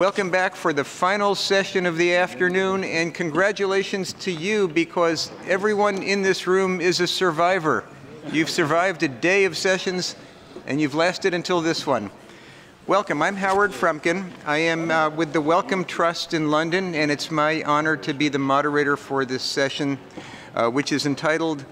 Welcome back for the final session of the afternoon, and congratulations to you because everyone in this room is a survivor. You've survived a day of sessions and you've lasted until this one. Welcome, I'm Howard Frumkin. I am with the Wellcome Trust in London, and it's my honor to be the moderator for this session, which is entitled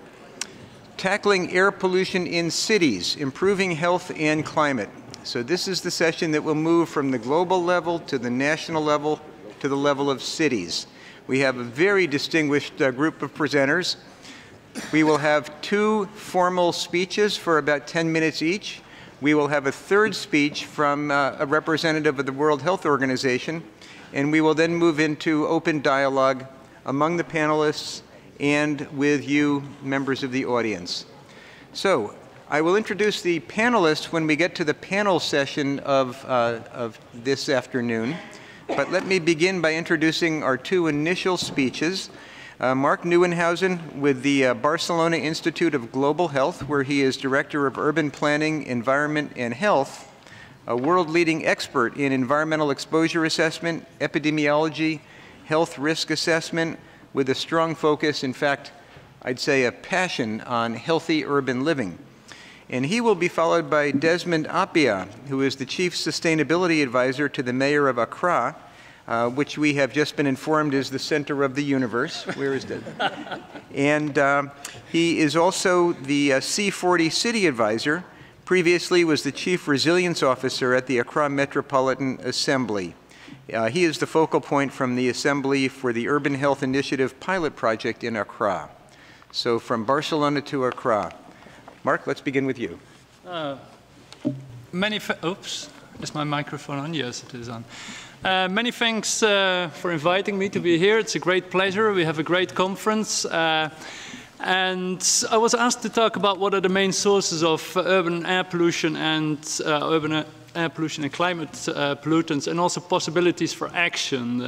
Tackling Air Pollution in Cities, Improving Health and Climate. So this is the session that will move from the global level to the national level to the level of cities. We have a very distinguished group of presenters. We will have two formal speeches for about 10 minutes each. We will have a third speech from a representative of the World Health Organization, and we will then move into open dialogue among the panelists and with you, members of the audience. So, I will introduce the panelists when we get to the panel session of this afternoon, but let me begin by introducing our two initial speeches. Mark NIEUWENHUIJSEN with the Barcelona Institute of Global Health, where he is Director of Urban Planning, Environment, and Health, a world-leading expert in environmental exposure assessment, epidemiology, health risk assessment, with a strong focus, in fact, I'd say a passion on healthy urban living. And he will be followed by Desmond Appia, who is the Chief Sustainability Advisor to the Mayor of Accra, which we have just been informed is the center of the universe. Where is that? And he is also the C40 City Advisor. Previously was the Chief Resilience Officer at the Accra Metropolitan Assembly. He is the focal point from the Assembly for the Urban Health Initiative pilot project in Accra. So from Barcelona to Accra. Mark, let's begin with you. Oops, is my microphone on? Yes, it is on. Many thanks for inviting me to be here. It's a great pleasure. We have a great conference. And I was asked to talk about what are the main sources of urban air pollution and air pollution and climate pollutants, and also possibilities for action.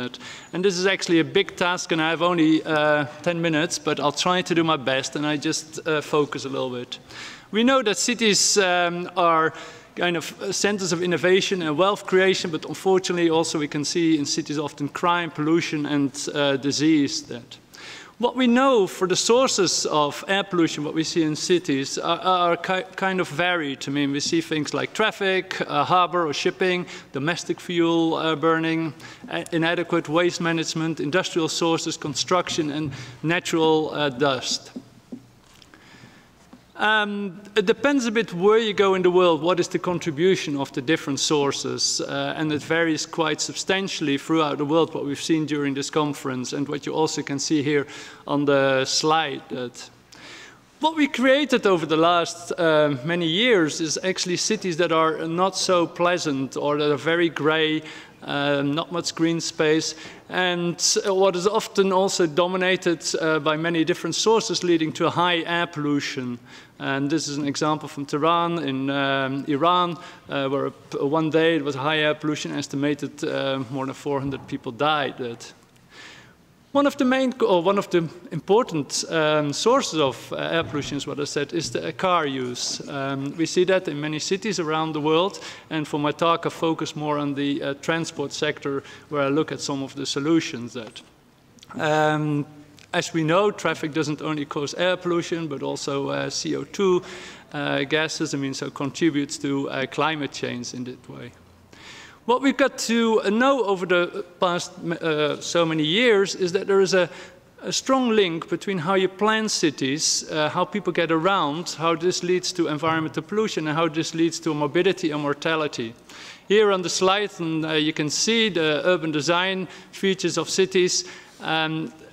And this is actually a big task, and I have only 10 minutes, but I'll try to do my best, and I just focus a little bit. We know that cities are kind of centers of innovation and wealth creation, but unfortunately also we can see in cities often crime, pollution, and disease. What we know for the sources of air pollution, what we see in cities, are kind of varied. I mean, we see things like traffic, harbor or shipping, domestic fuel burning, inadequate waste management, industrial sources, construction, and natural dust. It depends a bit where you go in the world, what is the contribution of the different sources, and it varies quite substantially throughout the world, what we've seen during this conference, and what you also can see here on the slide. What we created over the last many years is actually cities that are not so pleasant, or that are very gray, not much green space, and what is often also dominated by many different sources leading to high air pollution. And this is an example from Tehran in Iran, where one day it was high air pollution, estimated more than 400 people died. One of the important sources of air pollution, is what I said, is the car use. We see that in many cities around the world, and for my talk I focus more on the transport sector, where I look at some of the solutions that. As we know, traffic doesn't only cause air pollution, but also CO2 gases, so contributes to climate change in that way. What we've got to know over the past so many years is that there is a strong link between how you plan cities, how people get around, how this leads to environmental pollution, and how this leads to morbidity and mortality. Here on the slide, you can see the urban design features of cities.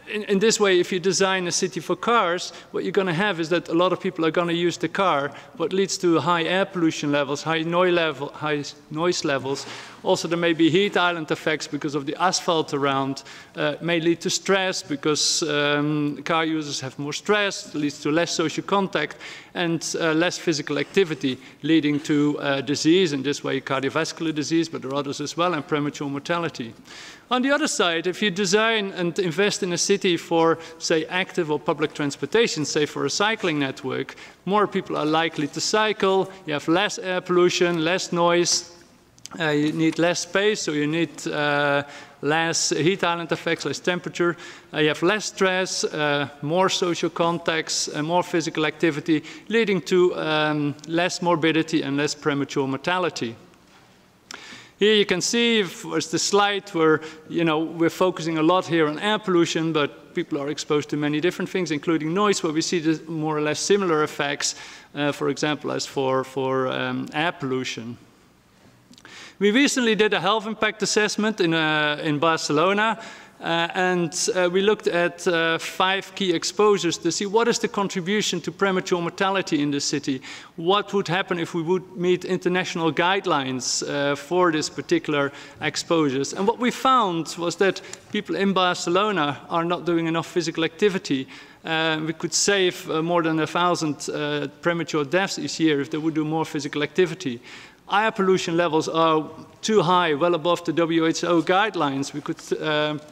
In this way, if you design a city for cars, what you're going to have is that a lot of people are going to use the car, what leads to high air pollution levels, high noise levels. Also, there may be heat island effects because of the asphalt around. May lead to stress because car users have more stress, leads to less social contact and less physical activity, leading to disease, in this way cardiovascular disease, but there are others as well, and premature mortality. On the other side, if you design and invest in a city for, say, active or public transportation, say for a cycling network, more people are likely to cycle, you have less air pollution, less noise, You need less space, so you need less heat island effects, less temperature. You have less stress, more social contacts, more physical activity, leading to less morbidity and less premature mortality. Here you can see, it's the slide where we're focusing a lot here on air pollution, but people are exposed to many different things, including noise, where we see the more or less similar effects, for example, as for air pollution. We recently did a health impact assessment in Barcelona, and we looked at 5 key exposures to see what is the contribution to premature mortality in the city. What would happen if we would meet international guidelines for this particular exposures. And what we found was that people in Barcelona are not doing enough physical activity. We could save more than 1,000 premature deaths each year if they would do more physical activity. Air pollution levels are too high, well above the WHO guidelines. We could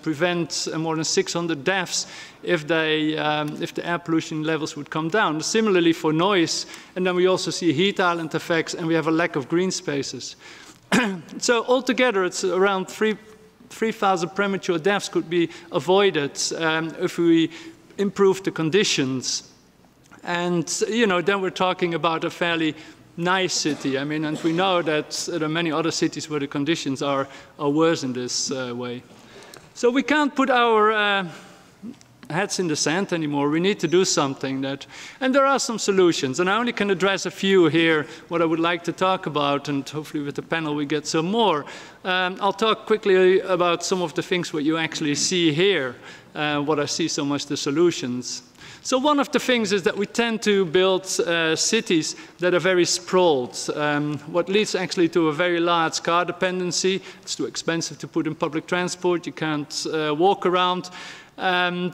prevent more than 600 deaths if the air pollution levels would come down. Similarly for noise, and then we also see heat island effects, and we have a lack of green spaces. So altogether, it's around 3,000 premature deaths could be avoided if we improve the conditions. And then we're talking about a fairly nice city. I mean, and we know that there are many other cities where the conditions are worse in this way. So we can't put our heads in the sand anymore. We need to do something and there are some solutions, and I only can address a few here, what I would like to talk about, and hopefully with the panel we get some more. I'll talk quickly about some of the things what you actually see here, what I see so much the solutions. So one of the things is that we tend to build cities that are very sprawled, what leads actually to a very large car dependency. It's too expensive to put in public transport, you can't walk around.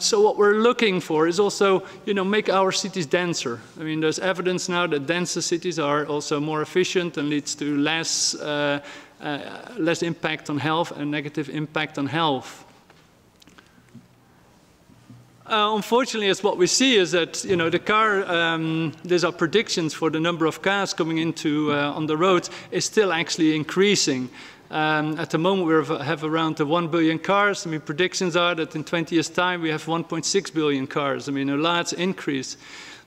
So what we're looking for is also, make our cities denser. I mean, there's evidence now that denser cities are also more efficient and leads to less impact on health and negative impact on health. Unfortunately, as what we see is that there's our predictions for the number of cars coming into on the roads is still actually increasing. At the moment, we have around 1 billion cars. I mean, predictions are that in 20 years' time we have 1.6 billion cars. I mean, a large increase.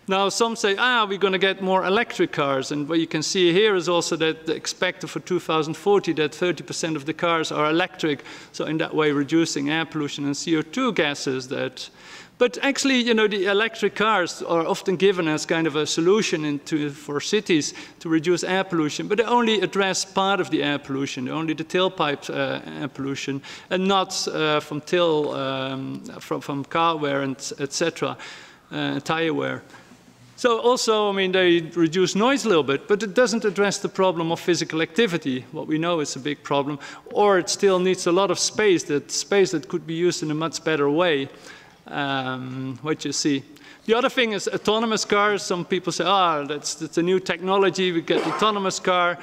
Now, some say, we're going to get more electric cars. And what you can see here is also that expected for 2040 that 30% of the cars are electric. So in that way, reducing air pollution and CO2 gases. But actually, the electric cars are often given as kind of a solution for cities to reduce air pollution, but they only address part of the air pollution, only the tailpipe air pollution, and not from car wear and etc., tire wear. So also, I mean, they reduce noise a little bit, but it doesn't address the problem of physical activity. What we know is a big problem, or it still needs a lot of space that could be used in a much better way. What you see. The other thing is autonomous cars. Some people say, that's a new technology. We get autonomous car.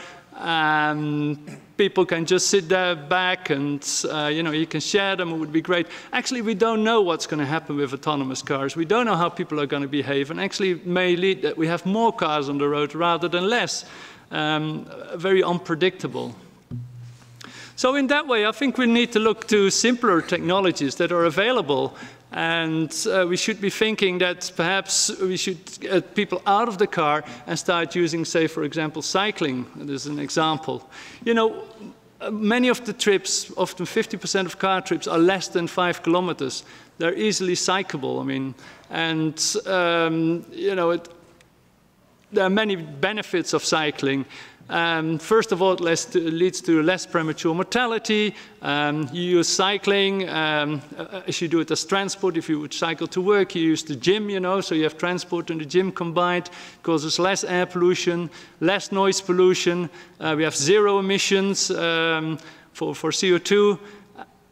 People can just sit there back and, you can share them. It would be great. Actually, we don't know what's going to happen with autonomous cars. We don't know how people are going to behave. And actually, it may lead that we have more cars on the road rather than less. Very unpredictable. So in that way, I think we need to look to simpler technologies that are available. And we should be thinking that perhaps we should get people out of the car and start using, say, for example, cycling. There's an example. Many of the trips, often 50% of car trips, are less than 5 kilometers. They're easily cyclable. I mean, and there are many benefits of cycling. First of all, it leads to less premature mortality. You use cycling, as you do it as transport. If you would cycle to work, you use the gym, so you have transport and the gym combined. It causes less air pollution, less noise pollution. We have 0 emissions for CO2.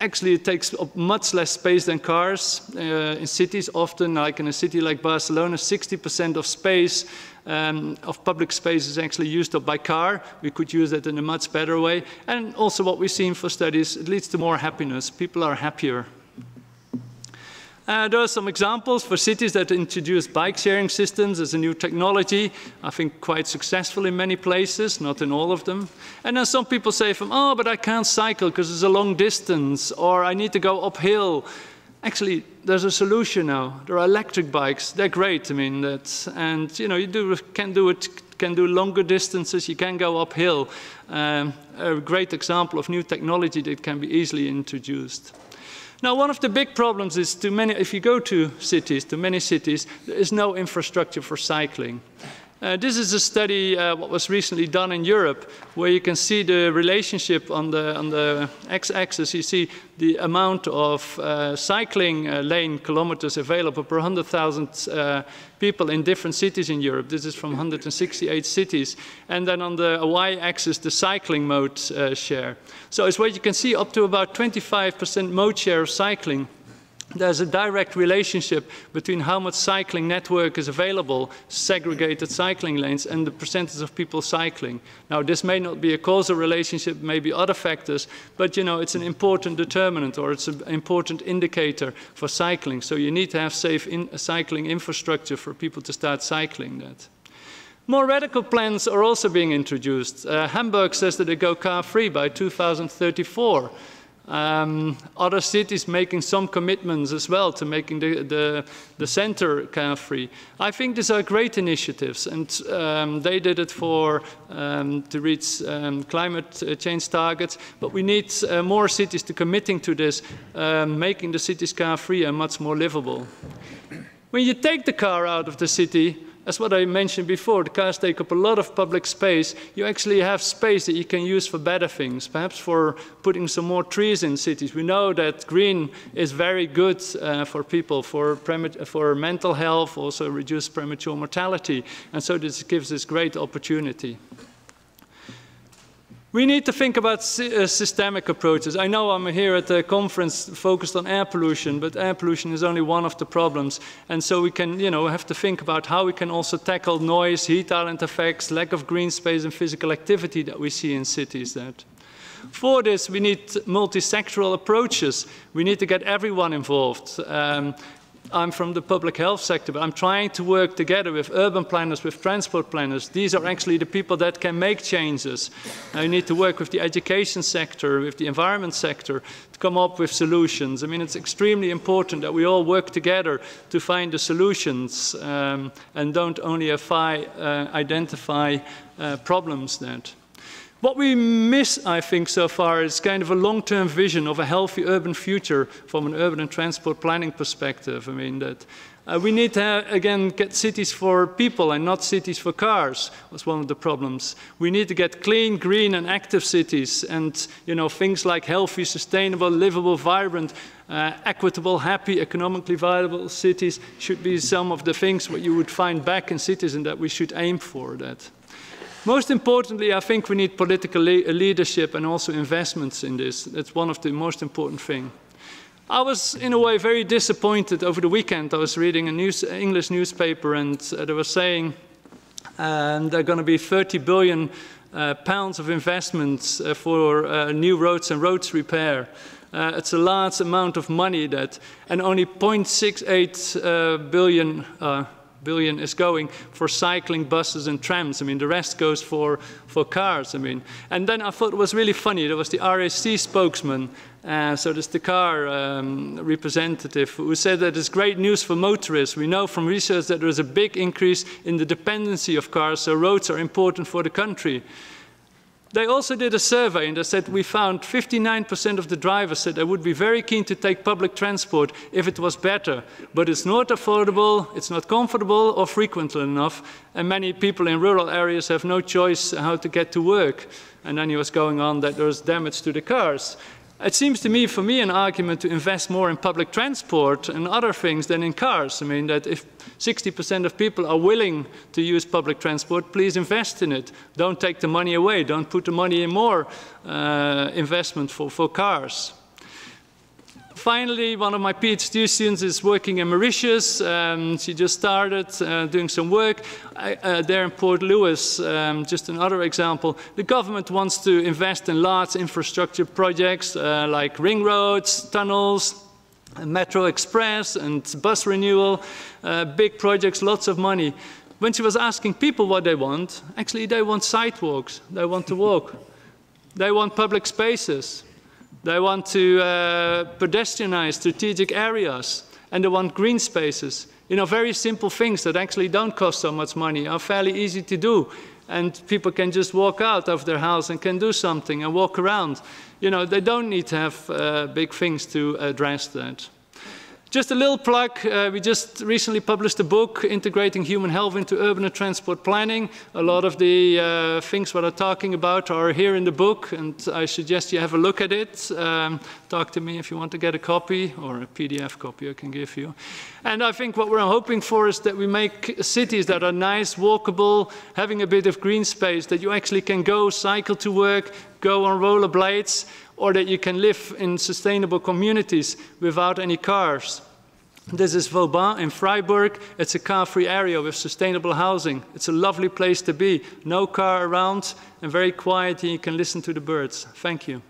Actually, it takes up much less space than cars. In cities, often, like in a city like Barcelona, 60% of space, of public space is actually used up by car. We could use that in a much better way. And also what we've seen for studies, it leads to more happiness. People are happier. There are some examples for cities that introduce bike sharing systems as a new technology. I think quite successful in many places, not in all of them. And then some people say, oh, but I can't cycle because it's a long distance, or I need to go uphill. Actually, there's a solution now. There are electric bikes. They're great. I mean, and you know, you can do longer distances. You can go uphill. A great example of new technology that can be easily introduced. Now, one of the big problems is if you go to many cities, there is no infrastructure for cycling. This is a study what was recently done in Europe, where you can see the relationship on the x-axis. You see the amount of cycling lane kilometers available per 100,000 people in different cities in Europe. This is from 168 cities. And then on the y-axis, the cycling mode share. So it's where you can see up to about 25% mode share of cycling. There's a direct relationship between how much cycling network is available, segregated cycling lanes, and the percentage of people cycling. Now, this may not be a causal relationship, maybe other factors, but you know, it's an important determinant, or it's an important indicator for cycling. So you need to have safe cycling infrastructure for people to start cycling that. More radical plans are also being introduced. Hamburg says that they go car-free by 2034. Other cities making some commitments as well to making the center car-free. I think these are great initiatives, and they did it to reach climate change targets, but we need more cities to committing to this, making the cities car-free and much more livable. When you take the car out of the city, as what I mentioned before, the cars take up a lot of public space. You actually have space that you can use for better things, perhaps for putting some more trees in cities. We know that green is very good for people, for mental health, also reduce premature mortality. And so this gives us great opportunity. We need to think about systemic approaches. I know I'm here at a conference focused on air pollution, but air pollution is only one of the problems. And so we can, have to think about how we can also tackle noise, heat island effects, lack of green space and physical activity that we see in cities. For this, we need multi-sectoral approaches. We need to get everyone involved. I'm from the public health sector, but I'm trying to work together with urban planners, with transport planners. These are actually the people that can make changes. You need to work with the education sector, with the environment sector, to come up with solutions. I mean, it's extremely important that we all work together to find the solutions and don't only identify problems that. What we miss, I think, so far is kind of a long-term vision of a healthy urban future from an urban and transport planning perspective. I mean, that we need to, again, get cities for people and not cities for cars, was one of the problems. We need to get clean, green, and active cities, and, things like healthy, sustainable, livable, vibrant, equitable, happy, economically viable cities should be some of the things what you would find back in cities and that we should aim for that. Most importantly, I think we need political leadership and also investments in this. That's one of the most important things. I was, in a way, very disappointed over the weekend. I was reading an English newspaper, and they were saying there are going to be 30 billion pounds of investments for new roads and roads repair. It's a large amount of money and only 0.68 billion is going for cycling, buses and trams. I mean, the rest goes for cars. I mean, and then I thought it was really funny. There was the RAC spokesman, so there's the car representative, who said that it's great news for motorists. We know from research that there is a big increase in the dependency of cars, so roads are important for the country. They also did a survey, and they said we found 59% of the drivers said they would be very keen to take public transport if it was better, but it's not affordable, it's not comfortable or frequent enough, and many people in rural areas have no choice how to get to work. And then he was going on that there's damage to the cars. It seems to me, for me, an argument to invest more in public transport and other things than in cars. I mean, that if 60% of people are willing to use public transport, please invest in it. Don't take the money away. Don't put the money in more investment for cars. Finally, one of my PhD students is working in Mauritius. She just started doing some work there in Port Louis. Just another example. The government wants to invest in large infrastructure projects like ring roads, tunnels, Metro Express and bus renewal, big projects, lots of money. When she was asking people what they want, actually they want sidewalks, they want to walk. They want public spaces. They want to pedestrianize strategic areas. And they want green spaces. You know, very simple things that actually don't cost so much money, are fairly easy to do. And people can just walk out of their house and can do something and walk around. You know, they don't need to have big things to address that. Just a little plug, we just recently published a book, Integrating Human Health into Urban and Transport Planning. A lot of the things what I'm talking about are here in the book, and I suggest you have a look at it. Talk to me if you want to get a copy, or a PDF copy I can give you. And I think what we're hoping for is that we make cities that are nice, walkable, having a bit of green space, that you actually can go cycle to work, go on rollerblades, or that you can live in sustainable communities without any cars. This is Vauban in Freiburg. It's a car-free area with sustainable housing. It's a lovely place to be. No car around and very quiet, and you can listen to the birds. Thank you.